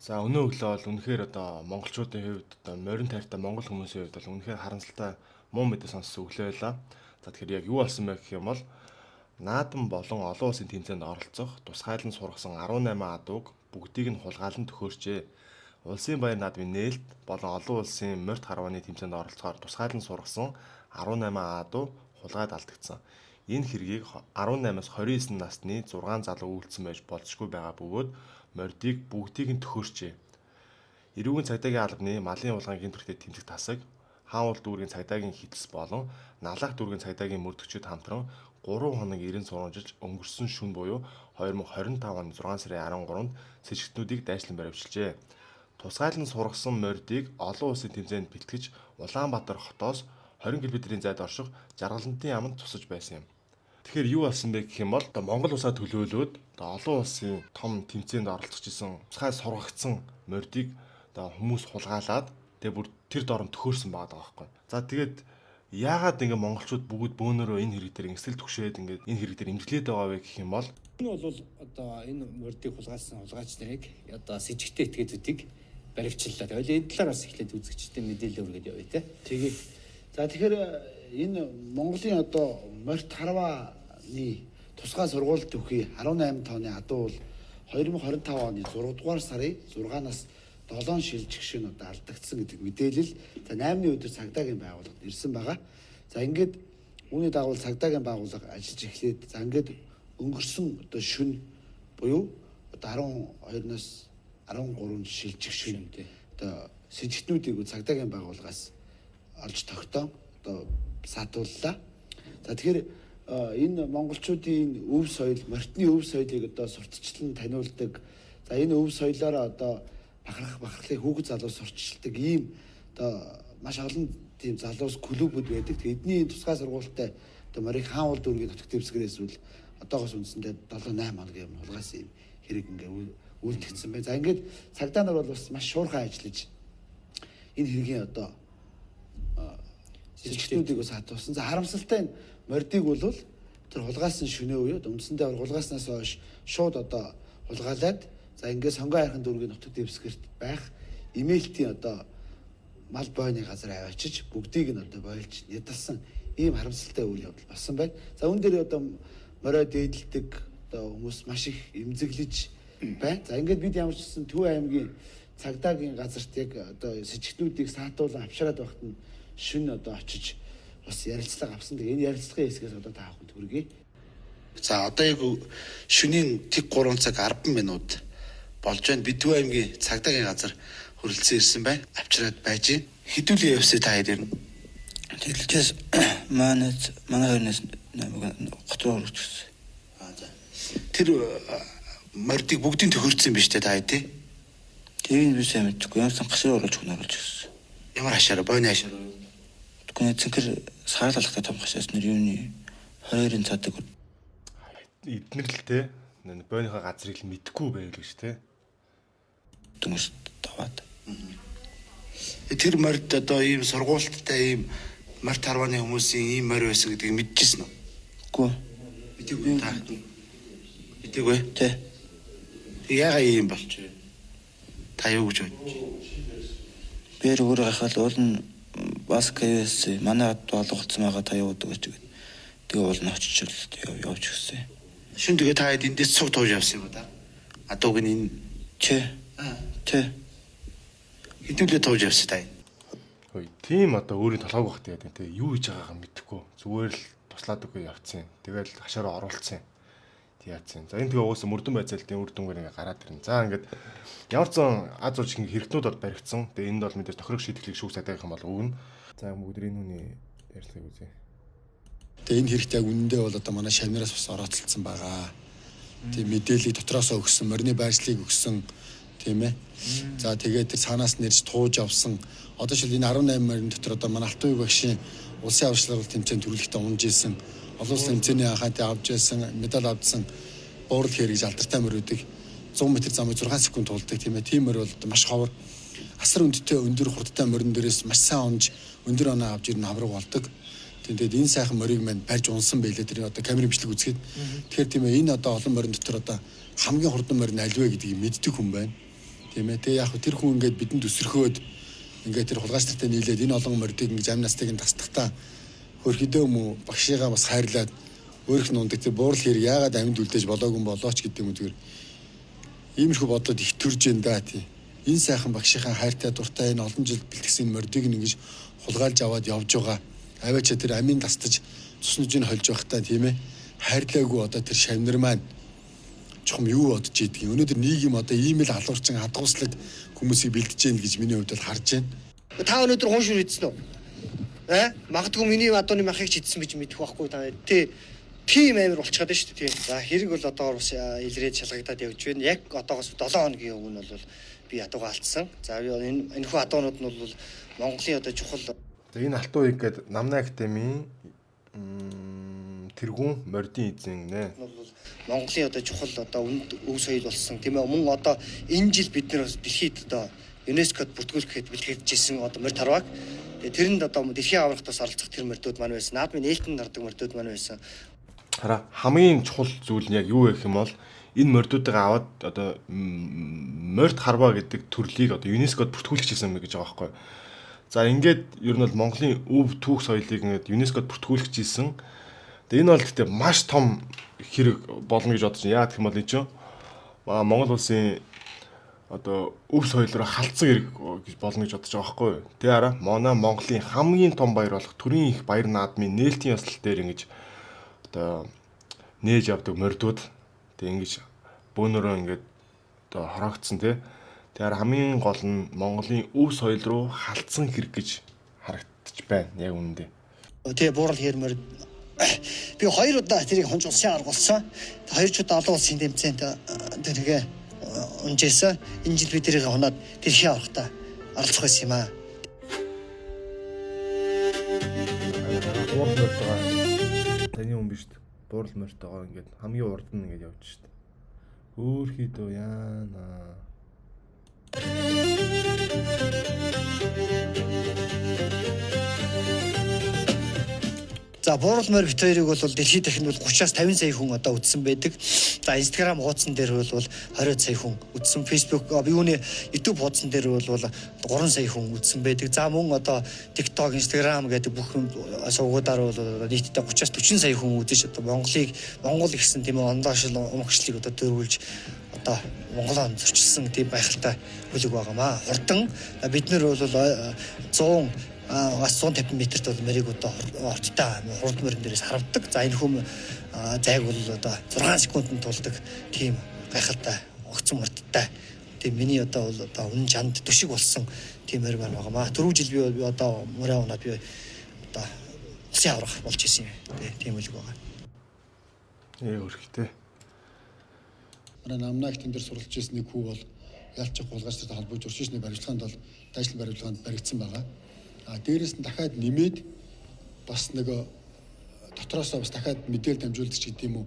За өнөө өглөө бол үнэхээр одоо монголчуудын хувьд одоо морин тайртай монгол хүмүүсийн хувьд бол үнэхээр харамсалтай муу мэдээ сонссон өглөө байлаа. За тэгэхээр яг юу болсон бэ гэх юм бол наадам болон олон улсын тэмцээнд оролцох тусгайлан сургасан 18 адууг бүгдийг нь хулгайлан төхөөрчээ. Улсын баяр наадмын нээлт болон олон улсын морьт харвааны тэмцээнд оролцохоор тусгайлан сургасан 18 адуу хулгайд алдагдсан. Энэ хэргийг 18-аас 29 насны 6 залуу үйлдсэн байж болзошгүй байгаа бөгөөд мордыг бүгдийг нь төхөөрчээ. Эрүүгийн цагдаагийн албаны малын улгаан гинтвэртэй тэмцэх тасаг, хаан улд дүүргийн цагдаагийн хитс болон налах дүүргийн цагдаагийн мөрдөгчид хамтран 3 хоног 90 сурвалжилж өнгөрсөн шөнө буюу 2025 оны 6 сарын 13-нд сэжигтнүүдийг дайчлан баривчилжээ. Тусгайлан сургасан мордыг олон улсын тэмцээнд бэлтгэж Улаанбаатар хотоос 20 км-ийн зайд орших Жаргалантын яманд тусаж байсан юм. Тэгэхээр юу болсон бэ гэх юм бол Монгол улсаа төлөөлөөд олон улсын том тэмцээнд оролцож исэн цахай сургагдсан мордыг хүмүүс хулгайлаад тэгээ бүр тэр дорн төхөөрсөн байгаа байхгүй. За тэгээд яагаад ингэ монголчууд бүгд бөөнөрөө энэ хэрэг дээр эсрэл түгшээд ингэ энэ хэрэг дээр эмчилээд байгаа вэ гэх юм бол энэ бол одоо энэ мордыг хулгайлсан хулгайч нарыг одоо с сэжигтэй этгээдүүдийг баривчлалаа. Тэгэл энэ талаар бас эхлээд үзэгчтэй мэдээлэл өргөд явъя те. Тэгээ. За тэгэхээр энэ Монголын одоо морьт харвааны тусгай сургуульд төхий 18 тооны адуу бол 2025 оны 6 дугаар сарын 6-наас 7 шилжигшин одоо алдагдсан гэдэг мэдээлэл за 8-ны өдөр цагдаагийн байгууллагад ирсэн байгаа. За ингээд үүний дагуу цагдаагийн байгууллага ажиллаж эхлээд за ингээд өнгөрсөн одоо шөнө буюу одоо 12-наас 13 шилжигшин одоо сэжигтнүүдийг цагдаагийн байгууллагаас олж тогтоо одоо саатууллаа. За тэгэхээр энэ монголчуудын өв соёл, морьтны өв соёлыг одоо сурталчлан таниулдаг. За энэ өв соёлоор одоо бахархлын хүүхэд залуу сурталчилдаг ийм одоо маш олон тийм залуус клубүүд байдаг. Эдний тусгай сургуультай одоо морийг хаан улд дүүргийн нутаг дэвсгэрээс үл одоогоос үндсэндээ 7-8 хоногийн өмнө хулгайсан юм хэрэг ингээ үйлдэгдсэн байна. За ингээд цагдаа нар бол бас маш шуурхай ажиллаж энэ хэргийн одоо сэжигтнүүдийг бас хатуулсан. За харамсалтай нь мордыг бол тэр хулгайлсан шөнөө үе үндсэндээ хулгайснаас хойш шууд одоо хулгайлаад за ингээд сонгоо хайрхан дүүргийн нутаг дэвсгэрт байх имэйлтийн одоо мал бойны газар аваачиж бүгдийг нь одоо бойлж ядалсан ийм харамсалтай үйл явдал болсон байна. За үүн дээр одоо морио дээдэлдэг одоо хүмүүс маш их эмзэглэж байна. За ингээд бид ямар ч гэсэн Төв аймгийн цагдаагийн газарт яг одоо сэжигтнүүдийг саатуулан авчираад байхад нь шүн одоо очиж бас ярилцлага авсан. Тэгээ энэ ярилцлагын хэсгээс одоо та бүхэнд хүргэе. За одоо яг шөнийн тэг 3 цаг 10 минут болж байна. Бид Төв аймгийн цагдаагийн газар хүрэлцэн ирсэн байна. Авчираад байж гин. Хэдүүлээ явсаа та хэд ирнэ. Тэгэлжээс манай хоёрнаас готроо өргөжсөн. За. Тэр мордыг бүгдийг төхөрцсөн биз дээ та хэд тий? Тэрийг би сайн мэдгүй. Ямарсан гашаар оруулж өгнө гэсэн. Ямар хашаар бойны хашаар уу? Тэгвэл цэнхэр сарал алхтай том гашаас нэр юуны 22-ын цаадаг эднэр л те бойныхоо газрыг л мэдгүй байвал гэж те. Дүнс таваад. Тэр морд одоо ийм сургуульттай ийм морьт харвааны хүмүүсийн ийм морь байсан гэдгийг мэдчихсэн үү? Үгүй. Мэдээгүй та. Мэдээгүй. Тэ. Яагаад ийм болчих вэ? Та юу гэж бодож байна? Би өөр гахал уул нь бас кайс манай ад болгоцсон байгаа та явуудаг гэж. Тэгээ уул нь очиж явж гисэн. Шүн тэгээ та хэд эндээс цуг тууж явсан юм да? Адууг нь Тэ. Хэдүүлээ тууж явсан та. Хөөе, тийм одоо өөрийн толгойг бахт яа гэдэг юу хийж байгаагаа мэдэхгүй. Зүгээр л туслаад үгүй явцсан. Тэгэл хашаараа оруулсан. Яатсан. За энэ тэгээ уусаа мөрдөн байцаалтын үр дүнгээр ингээ гараад ирнэ. За ингээд ямар ч зэн аз уржгийн хэрэгтнүүд бол баригдсан. Тэгээ энд бол мэдээж тохирох шийдвэрлийг шүүх цагдаагийнхан бол өгнө. За бүгд энэ хүний ярьцгааг үзье. Тэгээ энэ хэрэгтэй яг үнэндээ бол одоо манай шавнараас бас орооцолцсон байгаа. Тийм мэдээллийг дотроос өгсөн, морины байршлыг өгсөн тийм ээ. За тэгээд тэр цаанаас нэрж тууж авсан. Одоо шил энэ 18 морин дотор одоо манай Алтан үе багшийн улсын аварчлал тэмцээнд төрөлхтөө унж исэн. Олон улсын тэмцээний анхаатай авч исэн, медаль авсан буурал хээр гэж алдартай морьудыг 100 м замыг 6 секунд тулдаг тийм ээ. Тийм морь бол маш ховор асар өндөртэй өндөр хурдтай морин дээрээс маш сайн унж өндөр оноо авч ирнэ авраг болдог. Тэгээд энэ сайхан морийг мань барьж унсан байлээ тэр одоо камерын бичлэг үзэхэд. Тэгэхээр тийм ээ энэ одоо олон морин дотор одоо хамгийн хурдан морин альвэ гэдгийг мэддэг хүн байна. Тийм ээ. Тэгээ яг хөө тэр хүн ингээд бидэнд өсөрхөөд ингээд тэр хулгайч нартай нийлээд энэ олон мордыг ингээд амь настыг нь тасдахтаа хөрхөдөө юм уу багшигаа бас хайрлаад өөрөх нь ундаг тэр буурал хэрэг яагаад амьд үлдээж болоогүй болооч гэдэг юм зүгээр иймэрхүү бодлоод их төрж энэ да тий. Энэ сайхан багшийнхаа хайртай дуртай энэ олон жил бэлтгэсэн мордыг нь ингэж хулгайлж аваад явж байгаа. Аваача тэр амийн тастаж цуснужийг холж байхдаа тийм ээ. Хайрлаагүй одоо тэр шавнар маань чухам юу бодож ийдэг юм. Өнөөдөр нийгэм одоо ийм л алуурчин хадгууслаг хүмүүсийг бэлдэж гин гэж миний хувьд бол харж байна. Та өнөөдөр хуушур хийсэн үү? Магадгүй миний адууны махыг ч идсэн гэж мэдэх байхгүй та. Тийм амир болчиход байна шүү дээ. За хэрэг бол одоо бас илрээд шалгагдаад явж байна. Яг одоогоос 7 хоногийн өмнө бол би адуугаа алдсан. За энэ хүү адуунууд нь бол Монголын одоо чухал. За энэ алтан уяг гэдэг Намна академийн тэргүүн мордын эзэн нэ. Монголын одоо чухал одоо өв соёл болсон тийм ээ. Мөн одоо энэ жил бид нэр дэлхийд одоо ЮНЕСКОд бүртгүүлэхэд бэлтгэжсэн одоо морд харваг. Тэрэнд одоо дэлхийн аврагтаас оролцох тэр мордууд маань байсан. Наадмын нээлтэн нардаг мордууд маань байсан. Хараа хамгийн чухал зүйл нь яг юу гэх юм бол энэ мордуудыг аваад одоо морд харваа гэдэг төрлийг одоо ЮНЕСКОд бүртгүүлэх гэсэн юм гэж байгаа байхгүй. За ингээд ер нь бол Монголын өв түүх соёлыг ингээд ЮНЕСКОд бүртгүүлэх гэсэн. Тэгээ энэ бол гэхдээ маш том хэрэг болно гэж бодож байна. Яа гэх юм бол энэ чинь Монгол улсын одоо өв соёл руу халтсан хэрэг гэж болно гэж бодож байгаа байхгүй. Тэгээ хараа Монголын хамгийн том баяр болох Төрийн их баяр наадмын нээлтийн ёслол дээр ингэж одоо нээж явдаг мордууд тэг ингэж бөөнөрөө ингээд одоо хороогдсон тий. Тэгэхээр хамгийн гол нь Монголын өв соёл руу халтсан хэрэг гэж харагдаж байна яг үнэндээ. Тэгээ буурал хэрмэр би 2 удаа тэрийг хонж улсын арга болсон. 2 ч удаа олон улсын тэмцээнд тэргээ унжээсэн. Энэ жил би тэрийг хоноод дэлхийн аврагтаа оролцох байсан юм аа. Буурал морд байгаа. Таны хүн биш үү? Буурал морд байгаа ингээд хамгийн урд нь ингээд явж штт. Хөөхийдөө яана. За буурал морь бит хоёрыг бол дэлхийд дахинд бол 30-аас 50 сая хүн одоо үзсэн байдаг. За Instagram хуудсан дээр бол 20 сая хүн үзсэн. Facebook юуны YouTube хуудсан дээр бол 3 сая хүн үзсэн байдаг. За мөн одоо TikTok, Instagram гэдэг бүх сувгуудаар бол нийтдээ 30-аас 40 сая хүн үзэж одоо Монгол гэсэн тийм ондоошл умагшлыг одоо төрүүлж одоо Монголоо зөрчилсөн тийм байхaltaй хүлэг байгаамаа. Хурдан бид нэр бол 100 150 метрт бол мэрийг одоо хурдтай хурд мөрөн дээрээс харавдаг. За энэ хүм зайг бол одоо 6 секундэд тулдаг тийм гайхалтай огцон мордтай. Тийм миний одоо бол одоо үнэн чанд төшиг болсон тийм мөр байгаамаа. 4 жил би одоо мөрөө унаад би одоо улсын аврах болж исэн юм. Тийм үл байгаа. Өрхтэй. Манай Намнагт энэ дэр суралж ирсэн нэг хүү бол ялчих хулгайчтай холбож уршишны баримтлаганд бол дайшлан баримтлаганд баригдсан байгаа. Дээрээс нь дахиад нэмээд бас нэг дотроосоо бас дахиад мэдээлэл дамжуулдаг ч гэдэг юм уу.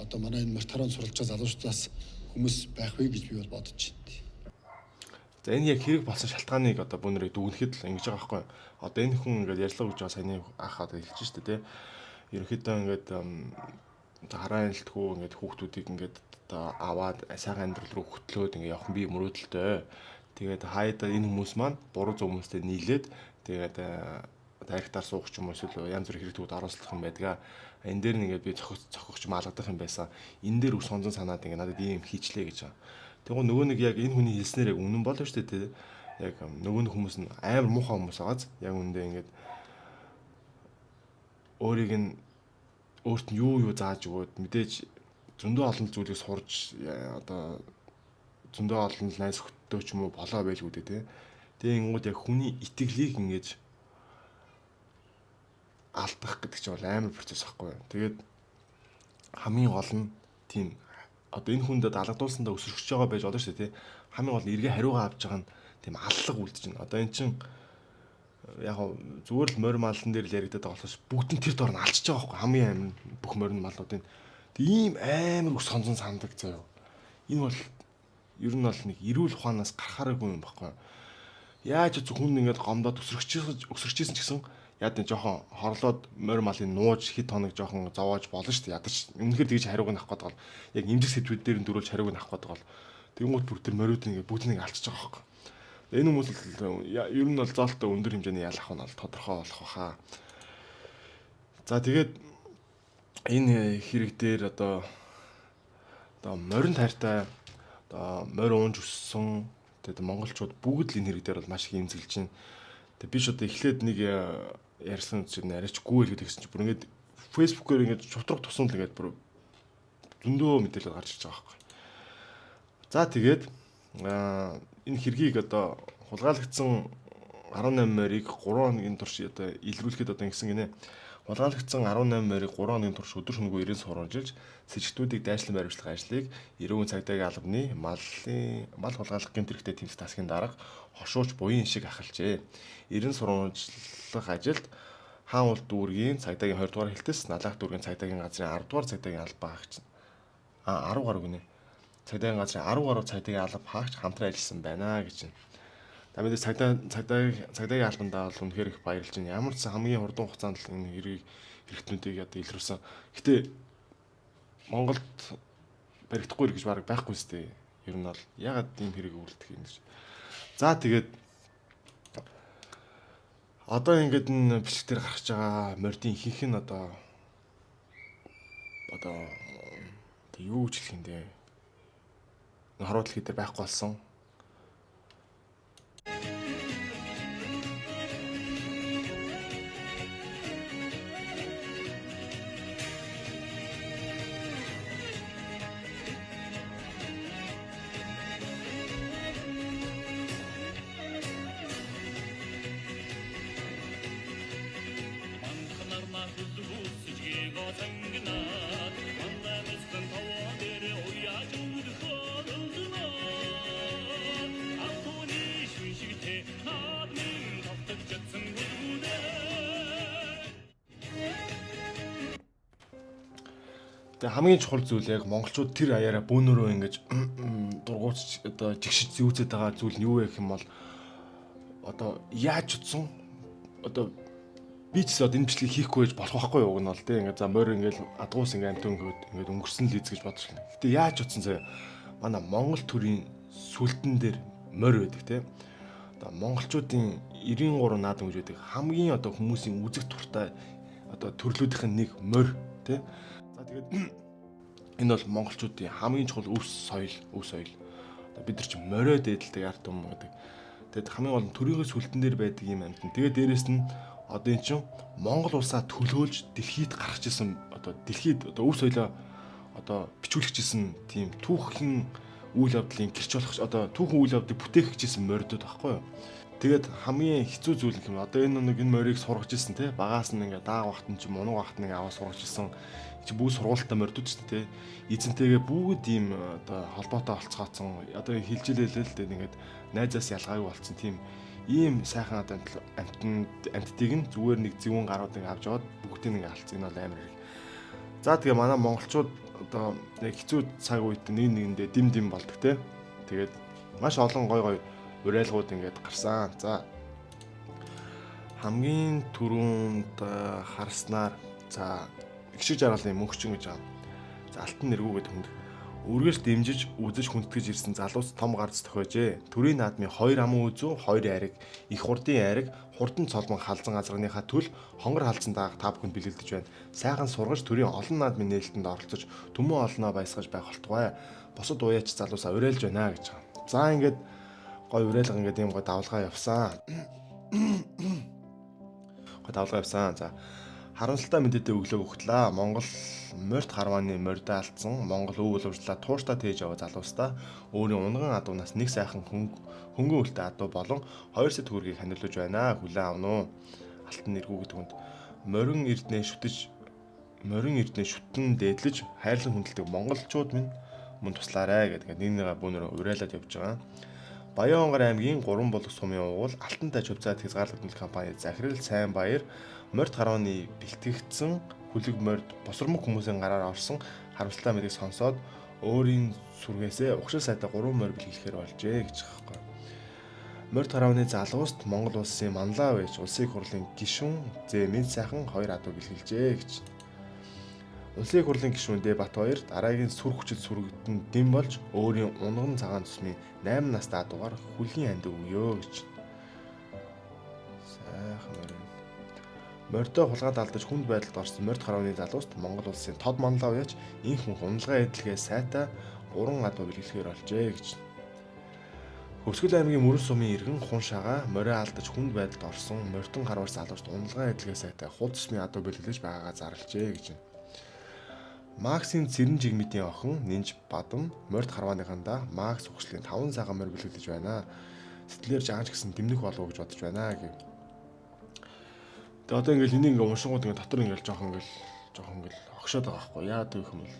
Одоо манай энэ морд харваа суралж байгаа залуучуудаас хүмүүс байх вэ гэж би бол бодож байна. За энэ яг хэрэг болсон шалтгааныг одоо бүүнэрийг дүгнэхэд л ингэж байгаа байхгүй. Одоо энэ хүн ингээд ярьлаа гэж байгаа саяны ах одоо хэлж штэ тий. Ерөнхийдөө ингээд хараа хэлтгүү ингээд хүүхдүүдийг ингээд одоо аваад сайхан амьдрал руу хөтлөөд ингээд явах би мөрөөдөлтэй. Тэгээд хаяада энэ хүмүүс маань буруу зөв хүмүүстэй нийлээд тэгээд тарихтаар суух ч юм уу эсвэл янз бүр хэрэгтүүд оруулах юм байдаг. Энэ дээр нэгээд би цохох ч маалгадах юм байсан. Энэ дээр ус сонзон санаад ингээд надад ийм хийчлээ гэж байгаа. Тэгвэл нөгөө нэг яг энэ хүний хэлснээр яг үнэн болоо шүү дээ. Яг нөгөө нэг хүмүүс нь амар муухай хүмүүс байгааз яг үндэ ингээд өөрийг нь өөрт нь юу зааж өгөөд мэдээж зөндөө олон зүйлийг сурж одоо зөндөө олон найз хөтөө ч юм уу болоо байлгүй дээ тий. Тэгээ ингууд яг хүний итгэлийг ингэж алдах гэдэг чинь бол амар процесс байхгүй юу. Тэгээд хамгийн гол нь тийм одоо энэ хүндэд алгадуулсандаа өсөрч байгаа байж болно шүү дээ тий. Хамгийн гол нь эргээ хариугаа авч байгаа нь тийм аллах үлдэж байна. Одоо эн чинь яг зүгээр л морь маллан дээр л яригдаад байгаа болохоос бүгд нь тэр дор нь алчж байгаа байхгүй хамгийн амин бүх морин маллуудын. Тэг ийм амар их сонзон сандаг заяа. Энэ бол ер нь бол нэг эрүүл ухаанаас гарахааргүй юм байхгүй. Яаж ч хүн ингээд гомдоод өсөрчижсэн ч гэсэн яа гэдэг жоохон хорлоод морь малын нууж хэд хоног жоохон зовоож болно шүү дээ. Ядаж үнэхээр тэгж хариуг нь авах гээд гол яг имжих сэдвүүд дээр нь дөрүүлж хариуг нь авах гээд гол. Тэнгуут бүр тэр морийг ингээд бүгднийг алчиж байгаа байхгүй. Энэ хүмүүс л ер нь бол зоолтой өндөр хэмжээний ял авах нь бол тодорхой болох баха. За тэгээд энэ хэрэг дээр одоо морин тайртай одоо морь уунж өссөн тэгээд монголчууд бүгд л энэ хэрэг дээр бол маш их имзэглэж байна. Тэгээд би ч одоо эхлээд нэг ярьсан чинь арайч гүүл гэдэг гэсэн чинь бүр ингээд фэйсбүүкээр ингээд шутраг тусан л ингээд бүр зөндөө мэдээлэл гарч ирж байгаа байхгүй. За тэгээд энэ хэргийг одоо хулгайлагдсан 18 морийг 3 хоногийн турш одоо илрүүлэхэд одоо ингэсэн гинэ. Хулгайлагдсан 18 морийг 3 хоногийн турш өдөр шөнөгүй 90 сурвалжилж сэжигтүүдийг дайшлан баримтлах ажлыг эрүүн цагдаагийн албаны мал хулгайлах гэмтэрхтэй тэмцэх тасгийн дарга хошууч буян шиг ахалжээ. 90 сурвалжлах ажилд хаан улд дүүргийн цагдаагийн 20 дугаар хилтэс, налах дүүргийн цагдаагийн газрын 10 дугаар цагдаагийн албаа хаагч 10 гаруй гинэ. Цагдаагийн газрын 10 гаруй цагдаагийн алба хаагч хамтран ажилласан байна гэж байна. За мэдээ цагдаагийн албандаа бол үнэхээр их баярлж байна. Ямар ч хамгийн хурдан хугацаанд л энэ хэрэгтнүүдийг одоо илрүүлсэн. Гэтэ Монголд баригдахгүй гэж баг байхгүй сте. Ер нь бол ягаад ийм хэрэг үүрдэг юм гэж. За тэгээд одоо ингээд энэ бичлэг дээр гарч байгаа мордын ихэнх нь одоо юу гэж хэлэх юм бэ? Харуул дэлхий дээр байхгүй болсон. Тэгээ хамгийн чухал зүйл яг монголчууд тэр аяараа бөөнөрөө ингэж дургуутч одоо жигшиж зүүцээд байгаа зүйл нь юу вэ гэх юм бол одоо яаж утсан одоо би ч одоо энэ бичлэгийг хийхгүй байж болох байхгүй юу гэнэ бол тийм ингээд за морь ингээд адгуус ингээд амт ингээд өнгөрсөн л ийз гэж бодож байна. Гэтэ яаж утсан заяа манай монгол төрийн сүлдэн дээр морь байдаг тийм. Одоо монголчуудын 93 наадам гэж байдаг хамгийн одоо хүмүүсийн үзэг туртай одоо төрлүүдийнх нь нэг морь тийм. За тэгээд энэ бол монголчуудын хамгийн чухал өв соёл. Одоо бид нар ч морио дээдэлдэг ард юм гэдэг. Тэгэд хамгийн гол нь төрийн сүлдэн дээр байдаг юм амт. Тэгээд дээрэс нь одоо эн чинь Монгол улсаа төлөөлж дэлхийд гаргаж исэн одоо дэлхийд одоо өв соёлоо одоо бичүүлж исэн тийм түүхэн үйл явдлын гэрч болох одоо түүхэн үйл явдлыг бүтээх гэжсэн морьдод байхгүй юу. Тэгээд хамгийн хэцүү зүйл юм одоо энэ морийг сургаж исэн те багаас нь ингээ дааг багт нь ч мунаг багт нь аваа сургаж исэн чи бүгд сургуультай морьдод ч те эзэнтэйгээ бүгд ийм одоо холбоотой олцгооцсон одоо хилжилээлээ л дээ ингээд найзаас ялгаагүй болцсон тийм ийм сайхан амттыг нь зүгээр нэг зөвүүн гаруудыг авч яваад бүгдийг ингээ алдсан. Энэ бол амар хэрэг. За тэгээ манай монголчууд одоо яг хэцүү цаг үед нэгэндээ дим болдог те. Тэгээд маш олон гой уриалгууд ингээд гарсан. За хамгийн түрүүнд харснаар за гişиг жаргалын мөнхчин гэж байгаа. За алтан нэргүү гэдэг хүнд үргэлж дэмжиж үзэж хүндэтгэж ирсэн залуус том гарц тохиожээ. Төрийн наадмын 2 аман үзүү, 2 ариг, их хурдын ариг, хурдан цолмон халзан азгарныхаа төл хонгор халзан даах та бүхэнд бэлгэлдэж байна. Сайхан сургаж төрийн олон наадмын нээлтэнд оролцож төмөн олноо баясгаж байх болтугай. Босод уяач залуусаа уриалж байна гэж байгаа. За ингээд гой уриалга ингээд ийм гой давлгаа явсан. За харамсалтай мэдээтэй өглөө өгтлээ. Монгол морьт харвааны морьдоо алдсан. Монгол өв уламжлалаа тууштай тээж яваа залуустаа өөрийн унган адуунаас нэг сайхан хөнгөн үлтэй адуу болон 2 сая төгрөгийг ханиулж байна. Хүлээн авна уу? Алтан нэргүү гэдэг хүнд морин эрдэнэ шүтэн дээдлэж хайрлан хүндэлдэг монголчууд минь мөн туслаарай гэдэг нэг бүүнөр уриалаад явж байгаа. Баянгар аймгийн 3 булаг сумын угуул Алтан таж хувьцаат хязгаарлагдмал компани Захирал Сайн Баяр морьт харвааны бэлтгэгдсэн хүлэг морьд босромог хүмүүсийн гараар орсон харамсалтай мэдээг сонсоод өөрийн сүргээсээ угшил сайтай 3 морь бэлгэлэхээр болжээ гэж байгаа юм. Морьт харвааны залууст Монгол улсын Манлав ээж улсын хурлын гишүүн Зэмэн сайхан 2 адуу бэлгэлжээ гэж. Улсын их хурлын гишүүн Дэ Батбаяр дараагийн сүр хүчит сүрэгдэн дэм болж өөрийн унган цагаан цусмын 8 настай адуугаар хүлийн анд өгөө гэж. Сайхан мөрөн. Морьтой хулгайд алдаж хүнд байдалд орсон морьт гарууны залууст Монгол улсын тод манлаа уяж инх мөнх уналгаа эдлэгээ сайтай 3 адуу бэлгэлэхээр олжээ гэж. Хөвсгөл аймгийн Мөрөн сумын иргэн хун шагаа морио алдаж хүнд байдалд орсон морьтон гаруур залууст уналгаа эдлэгээ сайтай хул цусмын адуу бэлгэлж байгаагаа зарлжээ гэж. Максийн цэрэн жигмитийн охин Нинж Бадам морьт харвааныхандаа Макс үхслийн 5 цагаан морь бэлгэлж байна. Сэтгэлээр жаач гэсэн дэмнэх болов гэж бодож байна гэв. Тэгээ одоо ингээл энийг ингээ уншингууд ингээ дотор ингээл жоохон ингээл огшоод байгаа байхгүй яа гэв юм бол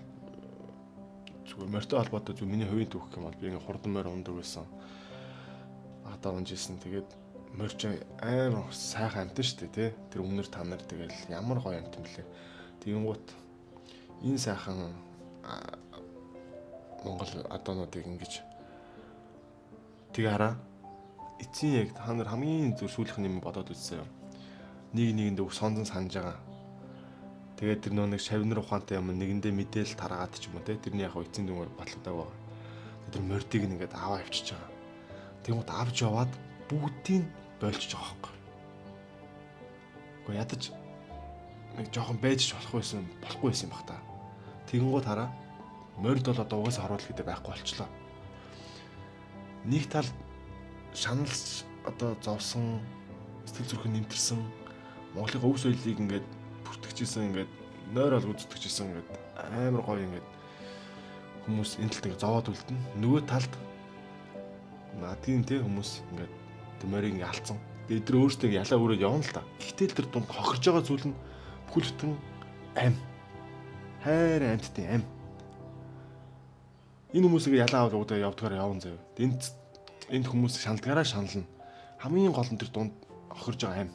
зүгээр морьтой холбоотой зүгээр миний хувийн түүх юм бол би ингээ хурдан морь ундаг байсан. Одоо унжсэн тэгээд морьч амар сайхан амтэн штэ тий. Тэр өмнөр та нар тэгэл ямар гоё амтэн блэ. Тэгэнгუთ энэ сайхан Монгол адуунуудыг ингэж тэгээ хараа. Эцсийн яг та нар хамгийн зөв сүүлийнх нь юм бодоод үзсэн юм. Нэг нэгэндээ үг сонзон санаж байгаа. Тэгээд тэр нэг шавнар ухаантай юм нэгэндээ мэдээл тараагаад ч юм уу те тэрний яг эцсийн дүнгээр батлагдаг байгаа. Тэр мордыг нэгээд аваа авчиж байгаа. Тэгмүүд авч яваад бүгдийг бойлчих байгаа байхгүй. Уу ядаж нэг жоохон байж болохгүй байсан юм бах та. Тэгэнгუთ хараа морд бол одоо угаасаа харуулах гэдэг байхгүй болчлоо. Нэг тал шаналж одоо зовсон сэтгэл зүрхэн нэмтэрсэн Монголын өв соёлыг ингээд бүртгэжсэн ингээд нойр ол үзтгэжсэн ингээд амар гоё ингээд хүмүүс энэ талд ингээд зовоод үлдэн. Нөгөө талд надгийн те хүмүүс ингээд морийг ингээд алдсан. Тэгээд тэр өөртөө ялаа өрөөд явна л та. Гэхдээ тэр дунд хохирж байгаа зүйл нь бүхэл бүтэн ам. Хайр амьтдын ам. Энэ хүмүүсийг ялаа аваад удаа явдгаар явна заяа. Энд хүмүүс шаналдгаараа шанална. Хамгийн гол нь тэр дунд хохирж байгаа ам.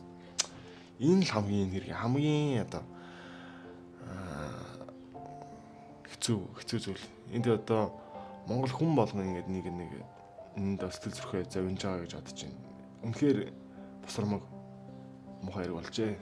Энэ л хамгийн одоо хэцүү зүйл. Энд одоо Монгол хүн болгон ингээд нэг энд сэтгэл зүрхээ завинж байгаа гэж бодож байна. Үнэхээр босромог мухай хэрэг болжээ.